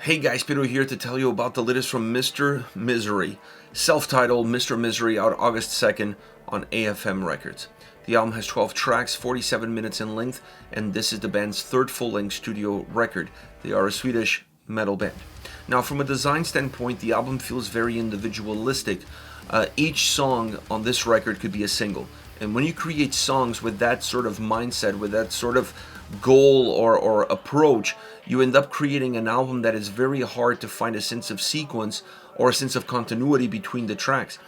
Hey guys, Pedro here to tell you about the latest from Mr. Misery, self-titled Mr. Misery, out August 2nd on AFM Records. The album has 12 tracks, 47 minutes in length, and this is the band's third full-length studio record. They are a Swedish metal band. Now, from a design standpoint, the album feels very individualistic. Each song on this record could be a single. And when you create songs with that sort of mindset, with that sort of goal or approach, you end up creating an album that is very hard to find a sense of sequence or a sense of continuity between the tracks.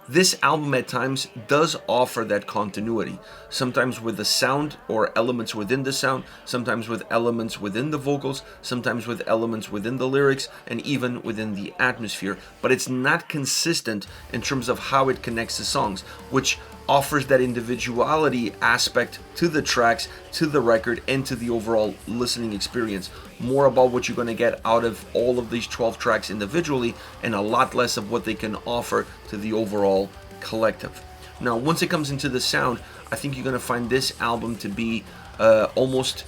This album at times does offer that continuity, sometimes with the sound or elements within the sound, sometimes with elements within the vocals, sometimes with elements within the lyrics, and even within the atmosphere. But it's not consistent in terms of how it connects the songs, which offers that individuality aspect to the tracks, to the record, and to the overall listening experience. More about what you're going to get out of all of these 12 tracks individually, and a lot less of what they can offer to the overall collective. Now, once it comes into the sound, I think you're going to find this album to be almost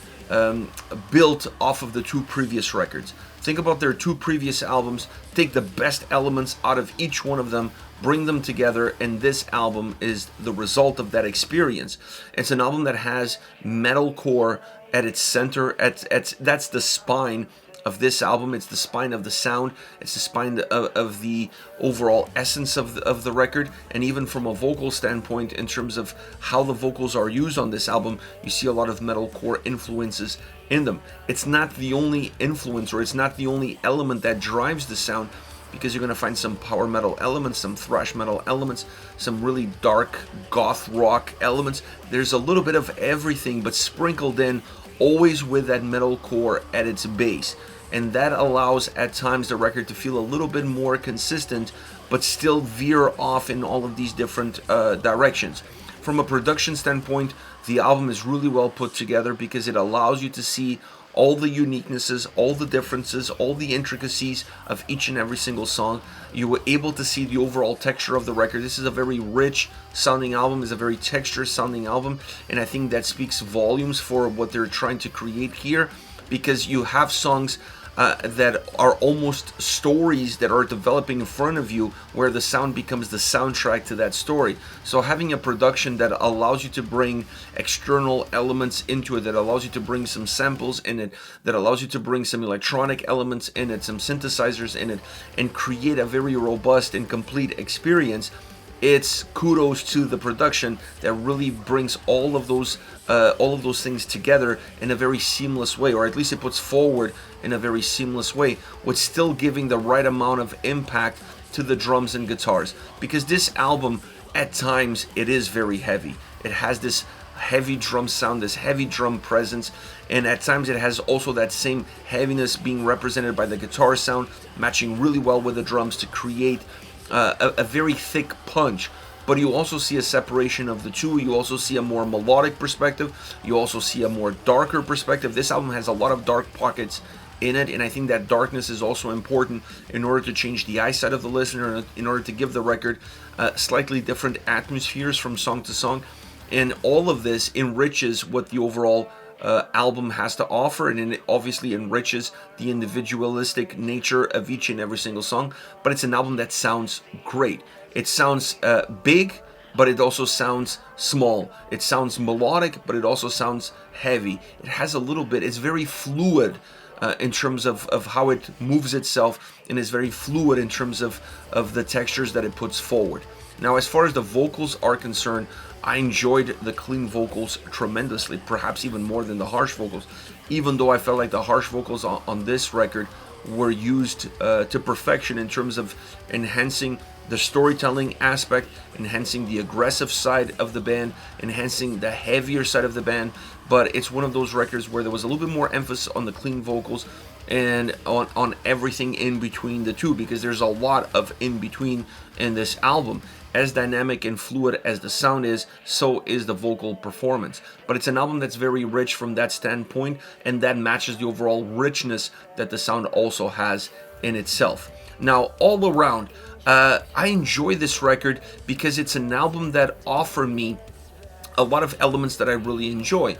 built off of the two previous records. Think about their two previous albums, take the best elements out of each one of them, bring them together, and this album is the result of that experience. It's an album that has metalcore at its center. That's the spine of this album. It's the spine of the sound. It's the spine of the overall essence of the record. And even from a vocal standpoint, in terms of how the vocals are used on this album, you see a lot of metalcore influences in them. It's not the only influence, or it's not the only element that drives the sound, because you're going to find some power metal elements, some thrash metal elements, some really dark goth rock elements. There's a little bit of everything, but sprinkled in, always with that metalcore at its base. And that allows at times the record to feel a little bit more consistent, but still veer off in all of these different directions. From a production standpoint, the album is really well put together because it allows you to see all the uniquenesses, all the differences, all the intricacies of each and every single song. You were able to see the overall texture of the record. This is a very rich sounding album, it's a very textured sounding album, and I think that speaks volumes for what they're trying to create here, because you have songs that are almost stories that are developing in front of you, where the sound becomes the soundtrack to that story. So having a production that allows you to bring external elements into it, that allows you to bring some samples in it, that allows you to bring some electronic elements in it, some synthesizers in it, and create a very robust and complete experience, it's kudos to the production that really brings all of those things together in a very seamless way, or at least it puts forward in a very seamless way, with still giving the right amount of impact to the drums and guitars. Because this album, at times, it is very heavy. It has this heavy drum sound, this heavy drum presence, and at times it has also that same heaviness being represented by the guitar sound, matching really well with the drums to create a very thick punch. But you also see a separation of the two. You also see a more melodic perspective. You also see a more darker perspective. This album has a lot of dark pockets in it, and I think that darkness is also important in order to change the eyesight of the listener, in order to give the record slightly different atmospheres from song to song. And all of this enriches what the overall album has to offer, and it obviously enriches the individualistic nature of each and every single song. But it's an album that sounds great. It sounds big, but it also sounds small. It sounds melodic, but it also sounds heavy. It has a little bit, it's very fluid in terms of how it moves itself, and is very fluid in terms of the textures that it puts forward. Now, as far as the vocals are concerned, I enjoyed the clean vocals tremendously, perhaps even more than the harsh vocals, even though I felt like the harsh vocals on this record were used to perfection in terms of enhancing the storytelling aspect, enhancing the aggressive side of the band, enhancing the heavier side of the band. But it's one of those records where there was a little bit more emphasis on the clean vocals and on everything in between the two, because there's a lot of in between in this album. As dynamic and fluid as the sound is, so is the vocal performance. But it's an album that's very rich from that standpoint, and that matches the overall richness that the sound also has in itself. Now, all around, I enjoy this record because it's an album that offered me a lot of elements that I really enjoy,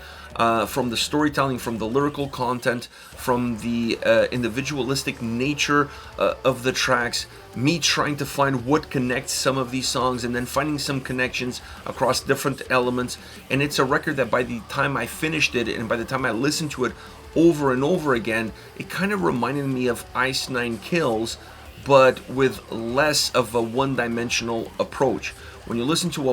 from the storytelling, from the lyrical content, from the individualistic nature of the tracks, me trying to find what connects some of these songs and then finding some connections across different elements. And it's a record that by the time I finished it and by the time I listened to it over and over again, it kind of reminded me of Ice Nine Kills, but with less of a one-dimensional approach. When you listen to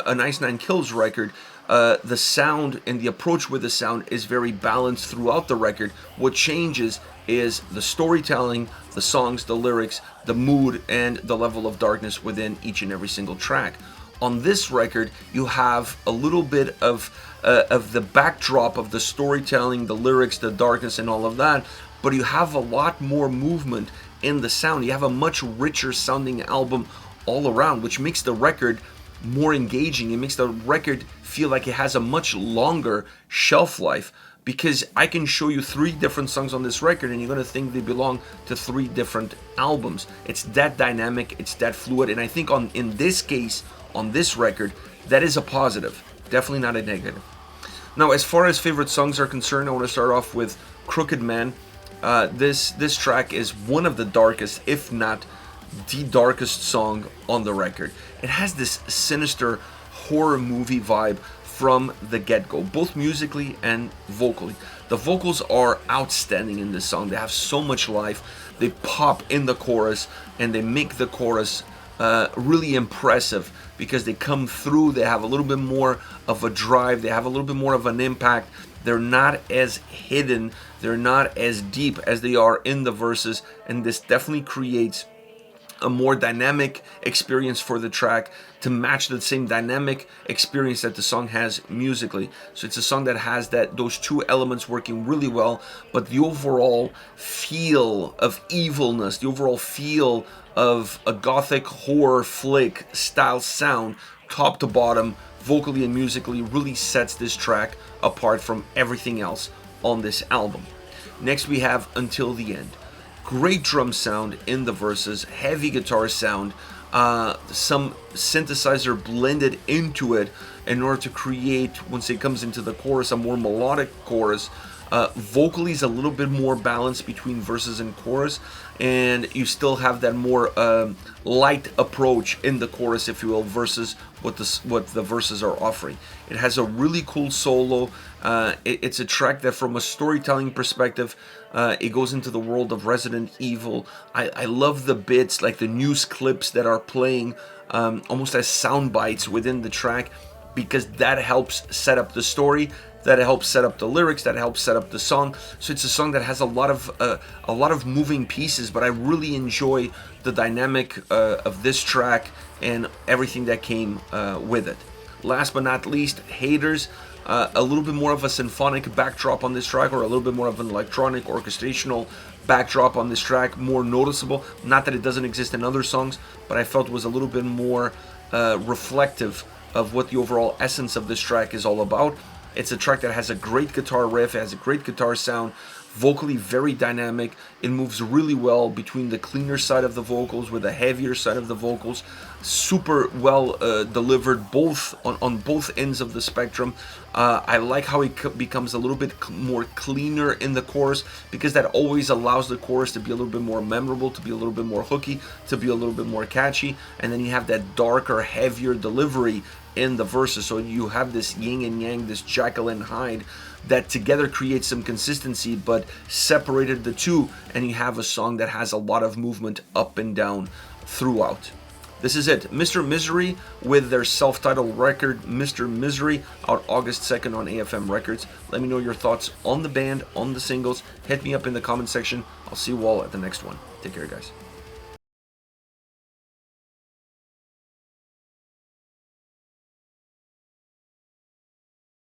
an Ice Nine Kills record, the sound and the approach with the sound is very balanced throughout the record. What changes is the storytelling, the songs, the lyrics, the mood, and the level of darkness within each and every single track. On this record, you have a little bit of the backdrop of the storytelling, the lyrics, the darkness, and all of that, but you have a lot more movement in the sound. You have a much richer sounding album all around, which makes the record more engaging. It makes the record feel like it has a much longer shelf life, because I can show you 3 different songs on this record and you're going to think they belong to 3 different albums. It's that dynamic, it's that fluid, and I think in this case, on this record, that is a positive, definitely not a negative. Now, as far as favorite songs are concerned, I want to start off with Crooked Man. This track is one of the darkest, if not the darkest song on the record. It has this sinister horror movie vibe from the get-go, both musically and vocally. The vocals are outstanding in this song. They have so much life. They pop in the chorus and they make the chorus really impressive because they come through. They have a little bit more of a drive. They have a little bit more of an impact. They're not as hidden. They're not as deep as they are in the verses, and this definitely creates a more dynamic experience for the track to match the same dynamic experience that the song has musically. So it's a song that has those 2 elements working really well, but the overall feel of evilness, the overall feel of a gothic horror flick style sound, top to bottom, vocally and musically, really sets this track apart from everything else on this album. Next we have Until the End. Great drum sound in the verses, heavy guitar sound, some synthesizer blended into it in order to create, once it comes into the chorus, a more melodic chorus. Vocally is a little bit more balanced between verses and chorus, and you still have that more light approach in the chorus, if you will, versus what the verses are offering. It has a really cool solo. It's a track that, from a storytelling perspective, it goes into the world of Resident Evil. I love the bits, like the news clips that are playing almost as sound bites within the track, because that helps set up the story, that helps set up the lyrics, that helps set up the song. So it's a song that has a lot of moving pieces, but I really enjoy the dynamic of this track and everything that came with it. Last but not least, Haters. A little bit more of a symphonic backdrop on this track, or a little bit more of an electronic orchestrational backdrop on this track, more noticeable. Not that it doesn't exist in other songs, but I felt it was a little bit more reflective of what the overall essence of this track is all about. It's a track that has a great guitar riff, it has a great guitar sound, vocally very dynamic. It moves really well between the cleaner side of the vocals with the heavier side of the vocals. Super well delivered both on both ends of the spectrum. I like how it becomes a little bit more cleaner in the chorus, because that always allows the chorus to be a little bit more memorable, to be a little bit more hooky, to be a little bit more catchy. And then you have that darker, heavier delivery in the verses. So you have this yin and yang, this Jekyll and Hyde, that together creates some consistency, but separated the two, and you have a song that has a lot of movement up and down throughout. This is it, Mr. Misery, with their self-titled record, Mr. Misery, out August 2nd on AFM Records. Let me know your thoughts on the band, on the singles. Hit me up in the comment section. I'll see you all at the next one. Take care, guys.